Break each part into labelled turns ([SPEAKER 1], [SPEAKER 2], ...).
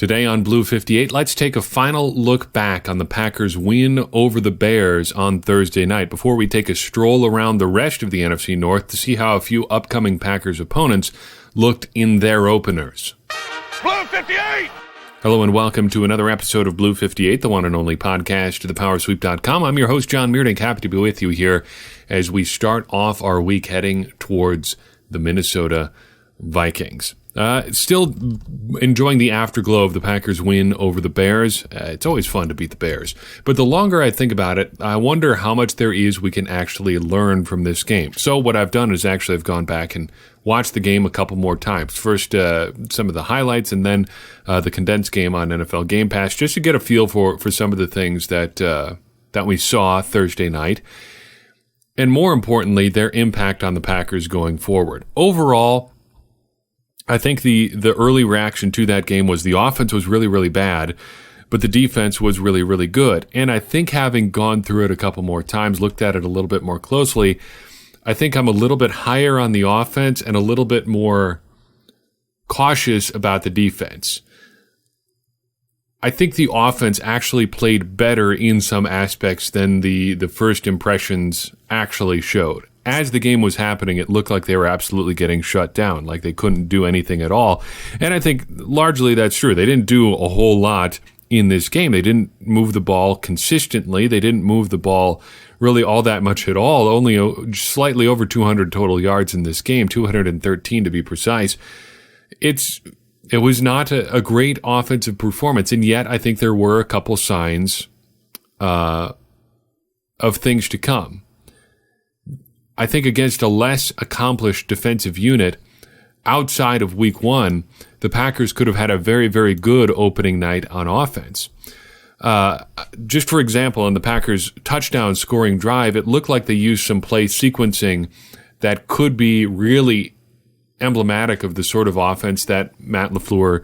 [SPEAKER 1] Today on Blue 58, let's take a final look back on the Packers' win over the Bears on Thursday night before we take a stroll around the rest of the NFC North to see how a few upcoming Packers opponents looked in their openers.
[SPEAKER 2] Blue 58!
[SPEAKER 1] Hello and welcome to another episode of Blue 58, the one and only podcast to thepowersweep.com. I'm your host, Jon Meerdink, happy to be with you here as we start off our week heading towards the Minnesota Vikings. Still enjoying the afterglow of the Packers' win over the Bears. It's always fun to beat the Bears. But the longer I think about it, I wonder how much there is we can actually learn from this game. So what I've done is actually I've gone back and watched the game a couple more times. First, some of the highlights, and then the condensed game on NFL Game Pass, just to get a feel for some of the things that we saw Thursday night. And more importantly, their impact on the Packers going forward. Overall, I think the early reaction to that game was the offense was really, really bad, but the defense was really, really good. And I think having gone through it a couple more times, looked at it a little bit more closely, I think I'm a little bit higher on the offense and a little bit more cautious about the defense. I think the offense actually played better in some aspects than the first impressions actually showed. As the game was happening, it looked like they were absolutely getting shut down, like they couldn't do anything at all. And I think largely that's true. They didn't do a whole lot in this game. They didn't move the ball consistently. They didn't move the ball really all that much at all. Only slightly over 200 total yards in this game, 213 to be precise. It was not a great offensive performance, and yet I think there were a couple signs of things to come. I think against a less accomplished defensive unit outside of week one, the Packers could have had a very, very good opening night on offense. Just for example, on the Packers' touchdown scoring drive, it looked like they used some play sequencing that could be really emblematic of the sort of offense that Matt LaFleur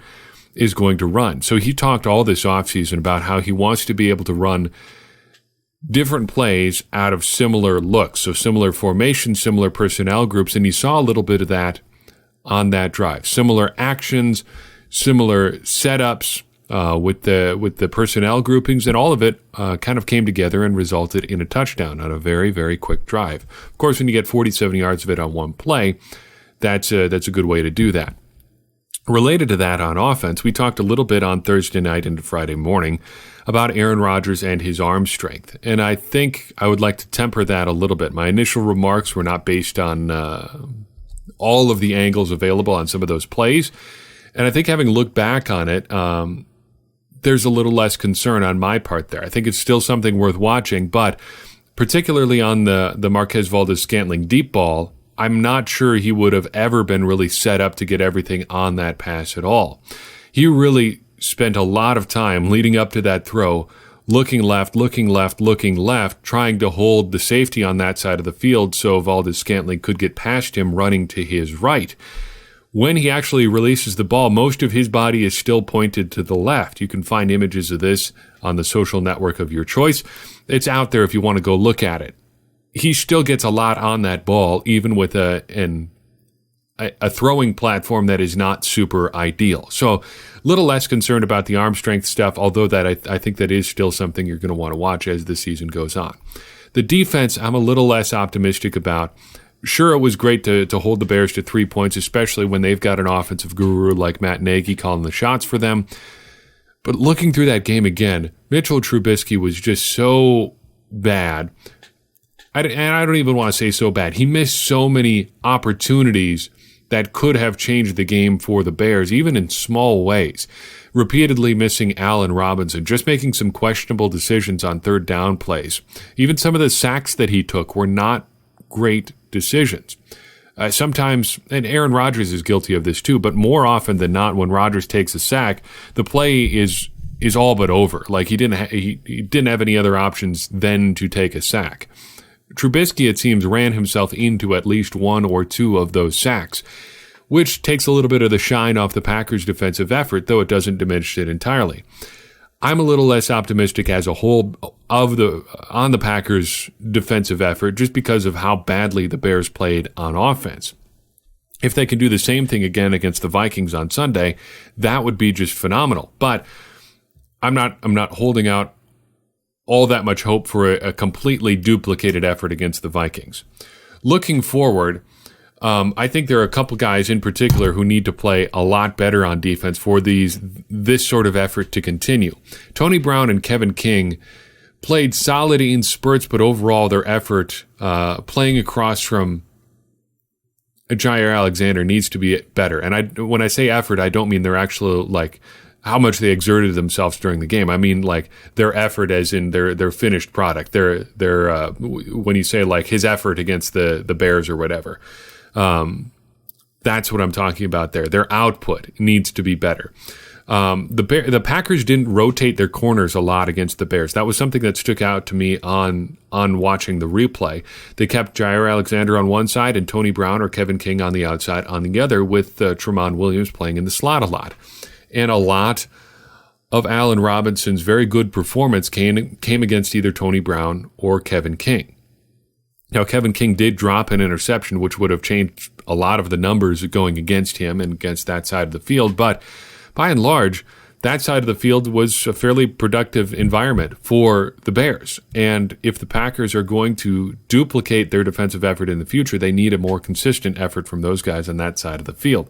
[SPEAKER 1] is going to run. So he talked all this offseason about how he wants to be able to run different plays out of similar looks, so similar formations, similar personnel groups, and you saw a little bit of that on that drive. Similar actions, similar setups with the personnel groupings, and all of it kind of came together and resulted in a touchdown on a very, very quick drive. Of course, when you get 47 yards of it on one play, that's a good way to do that. Related to that on offense, we talked a little bit on Thursday night into Friday morning about Aaron Rodgers and his arm strength. And I think I would like to temper that a little bit. My initial remarks were not based on all of the angles available on some of those plays. And I think having looked back on it, there's a little less concern on my part there. I think it's still something worth watching, but particularly on the Marquez Valdes-Scantling deep ball, I'm not sure he would have ever been really set up to get everything on that pass at all. He really spent a lot of time leading up to that throw, looking left, trying to hold the safety on that side of the field so Valdes-Scantling could get past him running to his right. When he actually releases the ball, most of his body is still pointed to the left. You can find images of this on the social network of your choice. It's out there if you want to go look at it. He still gets a lot on that ball, even with a throwing platform that is not super ideal. So a little less concerned about the arm strength stuff, although that I think that is still something you're going to want to watch as the season goes on. The defense, I'm a little less optimistic about. Sure, it was great to hold the Bears to 3 points, especially when they've got an offensive guru like Matt Nagy calling the shots for them. But looking through that game again, Mitchell Trubisky was just so bad. And I don't even want to say so bad. He missed so many opportunities that could have changed the game for the Bears, even in small ways. Repeatedly missing Allen Robinson, just making some questionable decisions on third down plays. Even some of the sacks that he took were not great decisions. Sometimes, and Aaron Rodgers is guilty of this too, but more often than not, when Rodgers takes a sack, the play is all but over. Like he didn't have any other options than to take a sack. Trubisky, it seems, ran himself into at least one or two of those sacks, which takes a little bit of the shine off the Packers' defensive effort, though it doesn't diminish it entirely. I'm a little less optimistic as a whole on the Packers' defensive effort just because of how badly the Bears played on offense. If they can do the same thing again against the Vikings on Sunday, that would be just phenomenal. But I'm not holding out all that much hope for a completely duplicated effort against the Vikings. Looking forward, I think there are a couple guys in particular who need to play a lot better on defense for this sort of effort to continue. Tony Brown and Kevin King played solid in spurts, but overall their effort playing across from Jair Alexander needs to be better. And when I say effort, I don't mean they're actually like how much they exerted themselves during the game. I mean like their effort as in their finished product. Their when you say like his effort against the Bears or whatever. That's what I'm talking about there. Their output needs to be better. The Packers didn't rotate their corners a lot against the Bears. That was something that stuck out to me on watching the replay. They kept Jair Alexander on one side and Tony Brown or Kevin King on the outside on the other, with Tramon Williams playing in the slot a lot. And a lot of Allen Robinson's very good performance came against either Tony Brown or Kevin King. Now, Kevin King did drop an interception, which would have changed a lot of the numbers going against him and against that side of the field, but by and large, that side of the field was a fairly productive environment for the Bears. And if the Packers are going to duplicate their defensive effort in the future, they need a more consistent effort from those guys on that side of the field.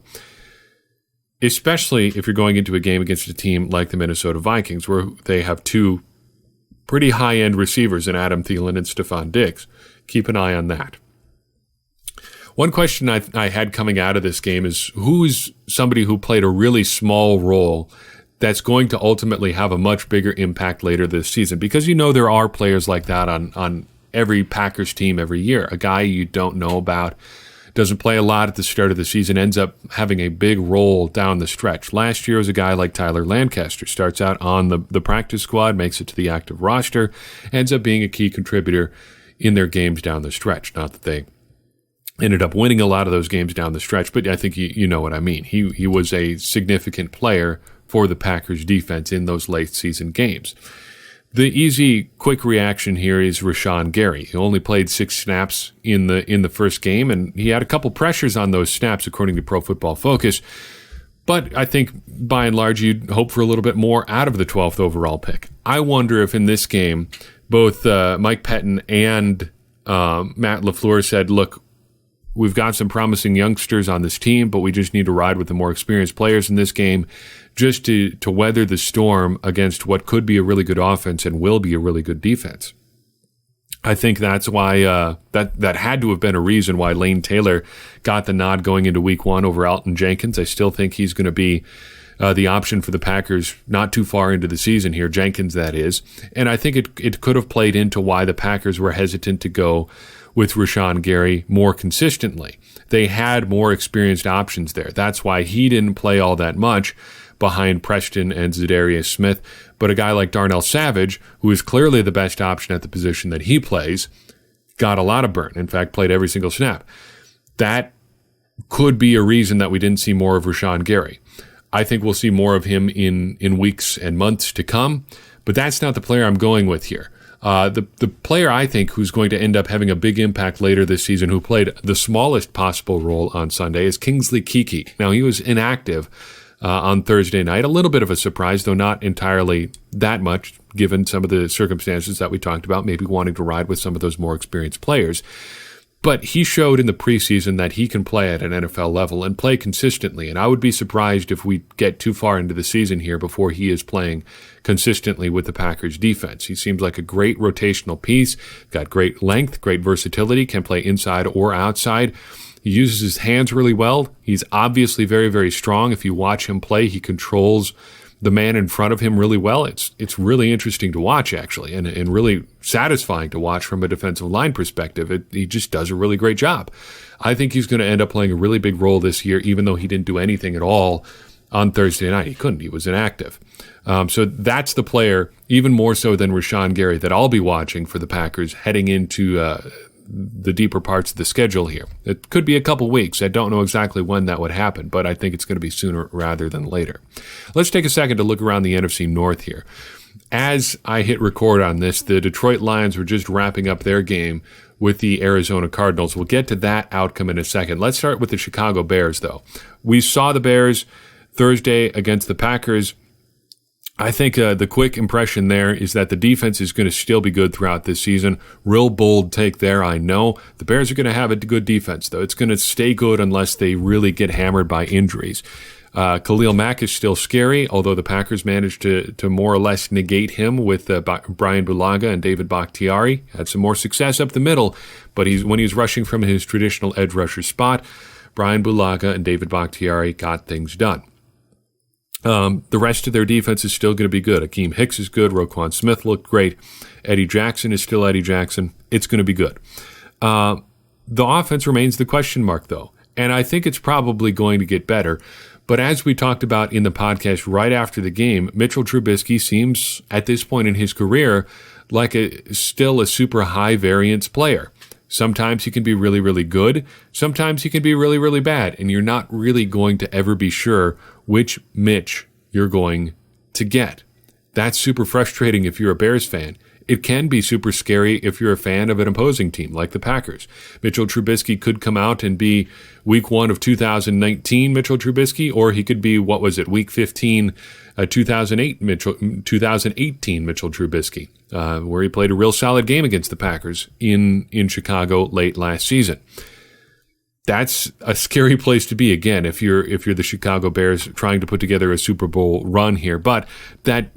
[SPEAKER 1] Especially if you're going into a game against a team like the Minnesota Vikings, where they have two pretty high-end receivers in Adam Thielen and Stephon Diggs. Keep an eye on that. One question I had coming out of this game is who's somebody who played a really small role that's going to ultimately have a much bigger impact later this season? Because there are players like that on every Packers team every year. A guy you don't know about, doesn't play a lot at the start of the season, ends up having a big role down the stretch. Last year was a guy like Tyler Lancaster. Starts out on the practice squad, makes it to the active roster, ends up being a key contributor in their games down the stretch. Not that they ended up winning a lot of those games down the stretch, but I think you know what I mean. He was a significant player for the Packers defense in those late season games. The easy, quick reaction here is Rashawn Gary. He only played 6 snaps in the first game, and he had a couple pressures on those snaps, according to Pro Football Focus. But I think, by and large, you'd hope for a little bit more out of the 12th overall pick. I wonder if in this game, both Mike Pettin and Matt LaFleur said, look, we've got some promising youngsters on this team, but we just need to ride with the more experienced players in this game just to weather the storm against what could be a really good offense and will be a really good defense. I think that's why that had to have been a reason why Lane Taylor got the nod going into week 1 over Alton Jenkins. I still think he's going to be the option for the Packers not too far into the season here, Jenkins that is. And I think it could have played into why the Packers were hesitant to go with Rashawn Gary more consistently. They had more experienced options there. That's why he didn't play all that much behind Preston and Zadarius Smith. But a guy like Darnell Savage, who is clearly the best option at the position that he plays, got a lot of burn. In fact, played every single snap. That could be a reason that we didn't see more of Rashawn Gary. I think we'll see more of him in weeks and months to come, but that's not the player I'm going with here. The player I think who's going to end up having a big impact later this season, who played the smallest possible role on Sunday, is Kingsley Keke. Now, he was inactive on Thursday night. A little bit of a surprise, though not entirely that much, given some of the circumstances that we talked about, maybe wanting to ride with some of those more experienced players. But he showed in the preseason that he can play at an NFL level and play consistently, and I would be surprised if we get too far into the season here before he is playing consistently with the Packers defense. He seems like a great rotational piece, got great length, great versatility, can play inside or outside. He uses his hands really well. He's obviously very, very strong. If you watch him play, he controls the man in front of him really well. It's really interesting to watch, actually, and really satisfying to watch from a defensive line perspective. He just does a really great job. I think he's going to end up playing a really big role this year, even though he didn't do anything at all on Thursday night. He couldn't. He was inactive. So that's the player, even more so than Rashawn Gary, that I'll be watching for the Packers heading into the deeper parts of the schedule here. It could be a couple weeks. I don't know exactly when that would happen, but I think it's going to be sooner rather than later. Let's take a second to look around the NFC North here. as I hit record on this, the Detroit Lions were just wrapping up their game with the Arizona Cardinals. We'll get to that outcome in a second. Let's start with the Chicago Bears, though. We saw the Bears Thursday against the Packers. I think the quick impression there is that the defense is going to still be good throughout this season. Real bold take there, I know. The Bears are going to have a good defense, though. It's going to stay good unless they really get hammered by injuries. Khalil Mack is still scary, although the Packers managed to more or less negate him with Brian Bulaga and David Bakhtiari. Had some more success up the middle, but when he's rushing from his traditional edge rusher spot, Brian Bulaga and David Bakhtiari got things done. The rest of their defense is still going to be good. Akeem Hicks is good. Roquan Smith looked great. Eddie Jackson is still Eddie Jackson. It's going to be good. The offense remains the question mark, though, and I think it's probably going to get better. But as we talked about in the podcast right after the game, Mitchell Trubisky seems, at this point in his career, like still a super high variance player. Sometimes he can be really, really good. Sometimes he can be really, really bad. And you're not really going to ever be sure which Mitch you're going to get. That's super frustrating if you're a Bears fan. It can be super scary if you're a fan of an opposing team like the Packers. Mitchell Trubisky could come out and be week 1 of 2019 Mitchell Trubisky, or he could be, week 15, 2018 Mitchell Trubisky, where he played a real solid game against the Packers in Chicago late last season. That's a scary place to be, again, if you're the Chicago Bears trying to put together a Super Bowl run here. But that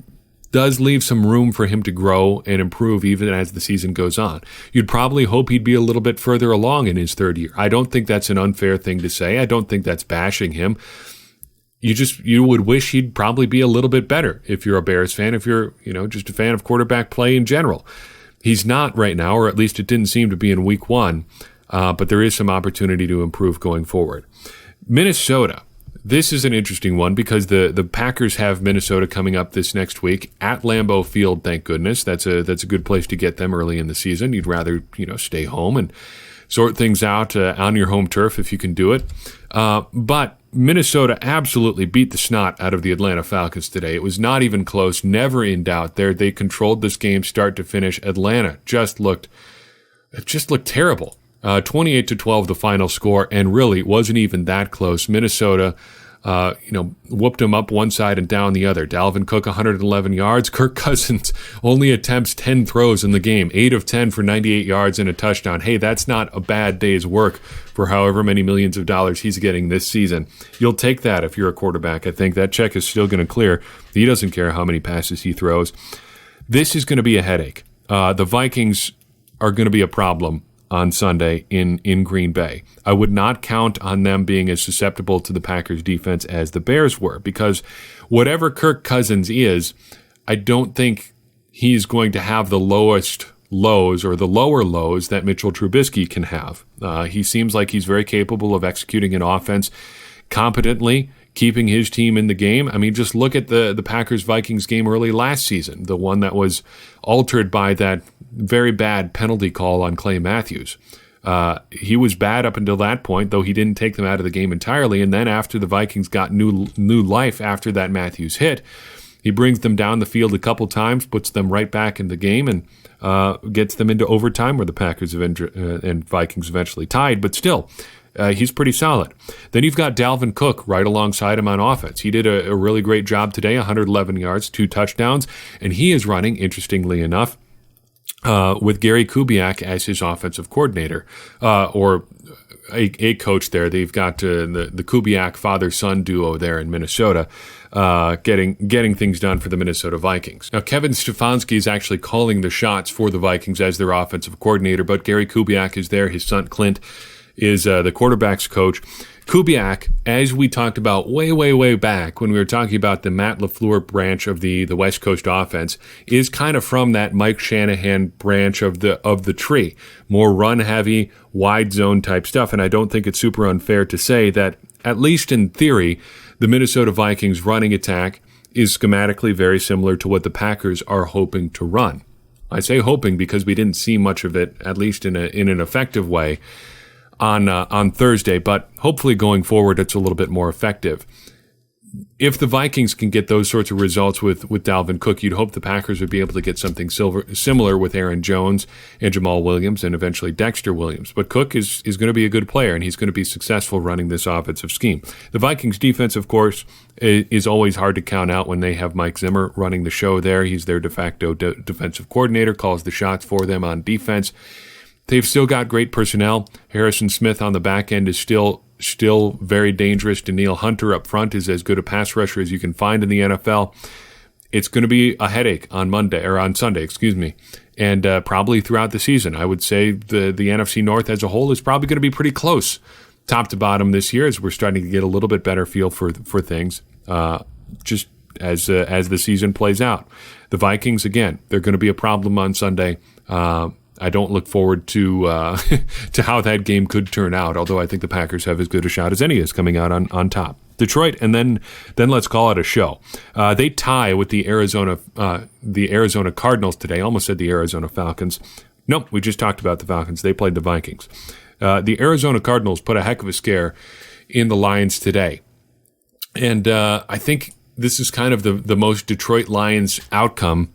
[SPEAKER 1] does leave some room for him to grow and improve even as the season goes on. You'd probably hope he'd be a little bit further along in his third year. I don't think that's an unfair thing to say. I don't think that's bashing him. You would wish he'd probably be a little bit better if you're a Bears fan, if you're, just a fan of quarterback play in general. He's not right now, or at least it didn't seem to be in week 1, but there is some opportunity to improve going forward. Minnesota. This is an interesting one because the Packers have Minnesota coming up this next week at Lambeau Field. Thank goodness. That's a good place to get them early in the season. You'd rather stay home and sort things out on your home turf if you can do it. But Minnesota absolutely beat the snot out of the Atlanta Falcons today. It was not even close. Never in doubt there. They controlled this game start to finish. Atlanta just looked terrible. 28-12 the final score, and really wasn't even that close. Minnesota, whooped them up one side and down the other. Dalvin Cook, 111 yards. Kirk Cousins only attempts 10 throws in the game, 8 of 10 for 98 yards and a touchdown. Hey, that's not a bad day's work for however many millions of dollars he's getting this season. You'll take that if you're a quarterback. I think that check is still going to clear. He doesn't care how many passes he throws. This is going to be a headache. The Vikings are going to be a problem on Sunday in Green Bay. I would not count on them being as susceptible to the Packers defense as the Bears were, because whatever Kirk Cousins is, I don't think he's going to have the lowest lows or the lower lows that Mitchell Trubisky can have. He seems like he's very capable of executing an offense competently, keeping his team in the game. I mean, just look at the Packers-Vikings game early last season, the one that was altered by that very bad penalty call on Clay Matthews. He was bad up until that point, though he didn't take them out of the game entirely. And then after the Vikings got new life after that Matthews hit, he brings them down the field a couple times, puts them right back in the game, and gets them into overtime where the Packers and Vikings eventually tied. But still, he's pretty solid. Then you've got Dalvin Cook right alongside him on offense. He did a really great job today, 111 yards, 2 touchdowns, and he is running, interestingly enough, with Gary Kubiak as his offensive coordinator, or a coach there. They've got the Kubiak father-son duo there in Minnesota, getting things done for the Minnesota Vikings. Now, Kevin Stefanski is actually calling the shots for the Vikings as their offensive coordinator, but Gary Kubiak is there. His son Clint is the quarterback's coach. Kubiak, as we talked about way back when we were talking about the Matt LaFleur branch of the West Coast offense, is kind of from that Mike Shanahan branch of the tree. More run-heavy, wide zone type stuff, and I don't think it's super unfair to say that, at least in theory, the Minnesota Vikings running attack is schematically very similar to what the Packers are hoping to run. I say hoping because we didn't see much of it, at least in an effective way, on Thursday, but hopefully going forward it's a little bit more effective. if the Vikings can get those sorts of results with Dalvin Cook, you'd hope the Packers would be able to get something similar with Aaron Jones and Jamal Williams and eventually Dexter Williams. But Cook is going to be a good player, and he's going to be successful running this offensive scheme. The Vikings defense, of course, is always hard to count out when they have Mike Zimmer running the show there. He's their de facto defensive coordinator, calls the shots for them on defense. They've still got great personnel. Harrison Smith on the back end is still very dangerous. Danielle Hunter up front is as good a pass rusher as you can find in the NFL. It's going to be a headache on Sunday, and probably throughout the season. I would say the NFC North as a whole is probably going to be pretty close, top to bottom this year, as we're starting to get a little bit better feel for things, just as the season plays out. The Vikings, again, they're going to be a problem on Sunday. I don't look forward to to how that game could turn out, although I think the Packers have as good a shot as any is coming out on top. Detroit, and then let's call it a show. They tie with the Arizona Cardinals today. I almost said the Arizona Falcons. Nope, we just talked about the Falcons. They played the Vikings. The Arizona Cardinals put a heck of a scare in the Lions today. And I think this is kind of the most Detroit Lions outcome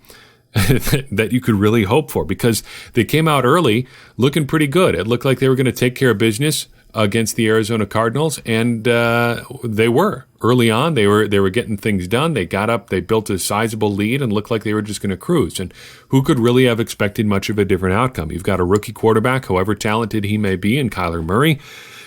[SPEAKER 1] that you could really hope for, because they came out early looking pretty good. It looked like they were going to take care of business against the Arizona Cardinals, and they were. Early on, they were getting things done. They got up, they built a sizable lead, and looked like they were just going to cruise. And who could really have expected much of a different outcome? You've got a rookie quarterback, however talented he may be, in Kyler Murray.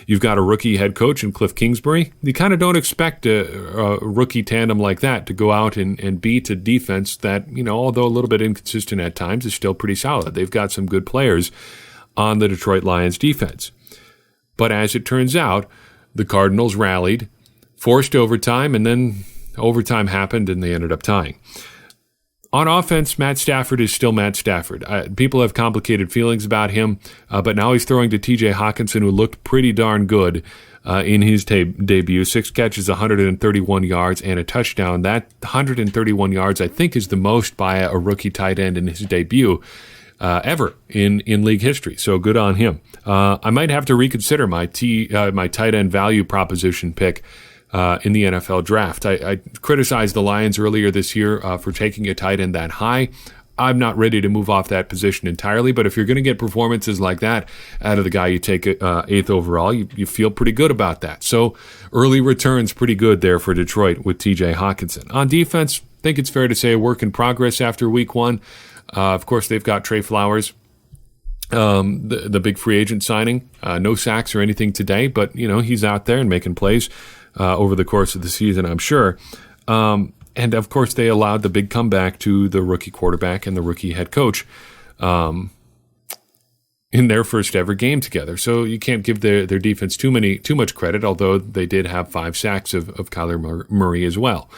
[SPEAKER 1] You've got a rookie head coach in Cliff Kingsbury. You kind of don't expect a rookie tandem like that to go out and beat a defense that, although a little bit inconsistent at times, is still pretty solid. They've got some good players on the Detroit Lions defense. But as it turns out, the Cardinals rallied, forced overtime, and then overtime happened and they ended up tying. On offense, Matt Stafford is still Matt Stafford. People have complicated feelings about him, but now he's throwing to TJ Hawkinson, who looked pretty darn good in his debut. 6 catches, 131 yards, and a touchdown. That 131 yards, I think, is the most by a rookie tight end in his debut ever in league history. So good on him. I might have to reconsider my tight end value proposition pick in the NFL draft. I criticized the Lions earlier this year for taking a tight end that high. I'm not ready to move off that position entirely, but if you're going to get performances like that out of the guy you take 8th overall, you feel pretty good about that. So early returns pretty good there for Detroit with TJ Hawkinson. On defense, I think it's fair to say a work in progress after week 1. Of course, they've got Trey Flowers, the big free agent signing. No sacks or anything today, but he's out there and making plays over the course of the season, I'm sure. And of course, they allowed the big comeback to the rookie quarterback and the rookie head coach in their first ever game together. So you can't give their defense too much credit, although they did have 5 sacks of Kyler Murray as well.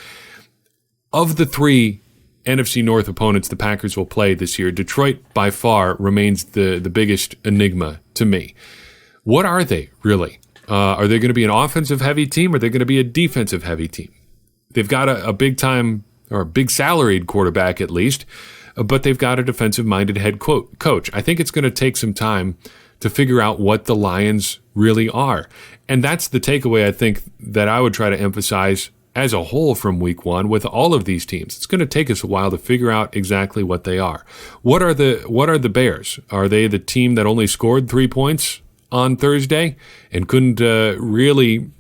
[SPEAKER 1] Of the 3 NFC North opponents the Packers will play this year, Detroit by far remains the biggest enigma to me. What are they really? Are they going to be an offensive-heavy team, or are they going to be a defensive-heavy team? They've got a big-time, or a big-salaried quarterback at least, but they've got a defensive-minded head coach. I think it's going to take some time to figure out what the Lions really are. And that's the takeaway, I think, that I would try to emphasize as a whole from week 1 with all of these teams. It's going to take us a while to figure out exactly what they are. What are the Bears? Are they the team that only scored 3 points on Thursday and couldn't really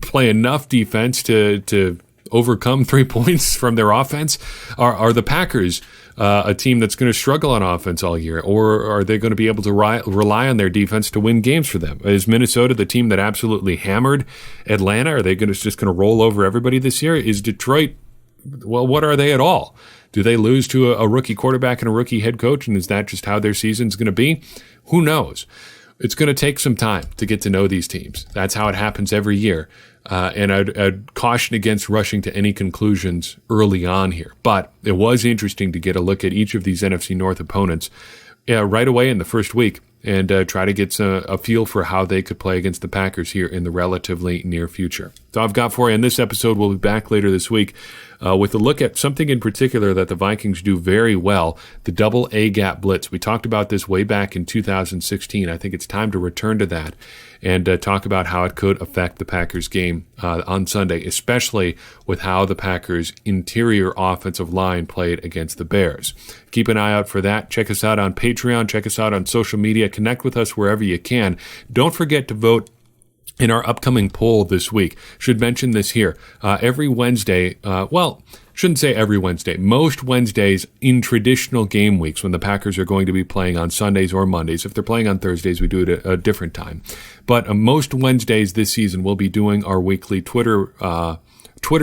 [SPEAKER 1] play enough defense to overcome 3 points from their offense? Are the Packers a team that's going to struggle on offense all year, or are they going to be able to rely on their defense to win games for them? Is Minnesota the team that absolutely hammered Atlanta? Are they just going to roll over everybody this year? Is Detroit, well, what are they at all? Do they lose to a rookie quarterback and a rookie head coach, and is that just how their season's going to be? Who knows? It's going to take some time to get to know these teams. That's how it happens every year. And I'd caution against rushing to any conclusions early on here. But it was interesting to get a look at each of these NFC North opponents right away in the first week and try to get a feel for how they could play against the Packers here in the relatively near future. So I've got for you in this episode. We'll be back later this week with a look at something in particular that the Vikings do very well, the double A-gap blitz. We talked about this way back in 2016. I think it's time to return to that and talk about how it could affect the Packers game on Sunday, especially with how the Packers' interior offensive line played against the Bears. Keep an eye out for that. Check us out on Patreon. Check us out on social media. Connect with us wherever you can. Don't forget to vote in our upcoming poll this week. Should mention this here. Every Wednesday, shouldn't say every Wednesday, most Wednesdays in traditional game weeks when the Packers are going to be playing on Sundays or Mondays. If they're playing on Thursdays, we do it at a different time. But most Wednesdays this season, we'll be doing our weekly Twitter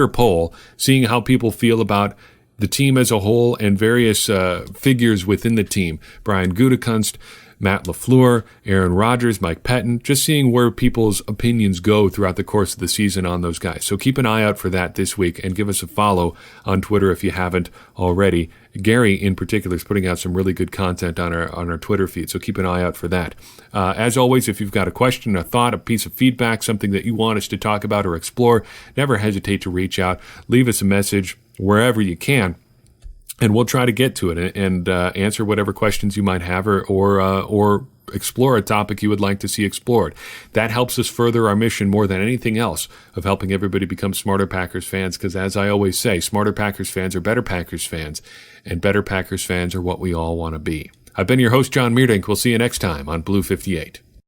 [SPEAKER 1] poll, seeing how people feel about the team as a whole and various figures within the team. Brian Gutekunst, Matt LaFleur, Aaron Rodgers, Mike Pettin, just seeing where people's opinions go throughout the course of the season on those guys. So keep an eye out for that this week and give us a follow on Twitter if you haven't already. Gary, in particular, is putting out some really good content on our Twitter feed, so keep an eye out for that. As always, if you've got a question, a thought, a piece of feedback, something that you want us to talk about or explore, never hesitate to reach out. Leave us a message wherever you can, and we'll try to get to it and answer whatever questions you might have or explore a topic you would like to see explored. That helps us further our mission more than anything else of helping everybody become smarter Packers fans, because as I always say, smarter Packers fans are better Packers fans, and better Packers fans are what we all want to be. I've been your host, Jon Meerdink. We'll see you next time on Blue 58.